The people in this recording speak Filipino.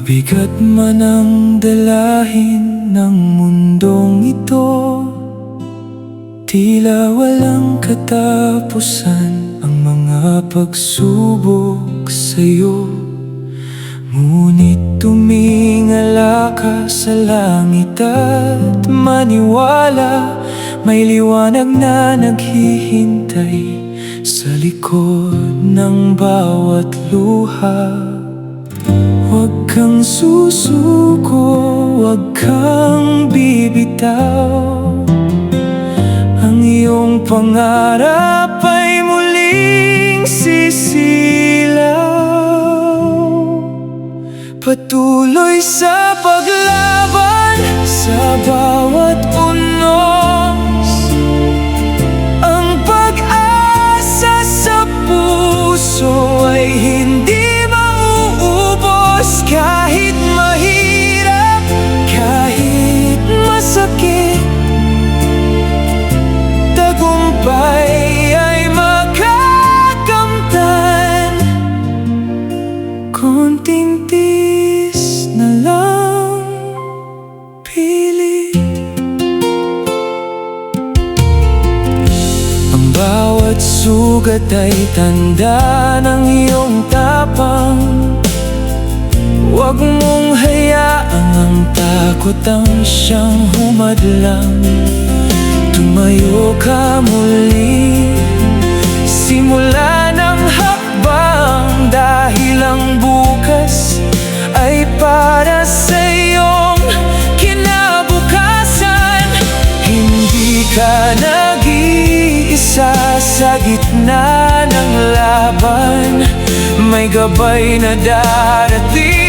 Mabigat man ang dalahin ng mundong ito, tila walang katapusan ang mga pagsubok sa'yo. Ngunit tumingala ka sa langit at maniwala, may liwanag na naghihintay sa likod ng bawat luha. Huwag kang susuko, huwag kang bibitaw, ang iyong pangarap ay muling sisilaw. Patuloy sa paglaban sa bawat unos, ang pag-asa sa puso ay hindi kahit mahirap, kahit masakit, tagumpay ay makakamtan. Konting tiis na lang, pili. Ang bawat sugat ay tanda ng iyong tapang. Huwag mong hayaang ang takot ang siyang humadlang. Tumayo ka muli, simula ng hakbang, dahil ang bukas ay para sa iyong kinabukasan. Hindi ka nag-iisa sa gitna ng laban, may gabay na darating.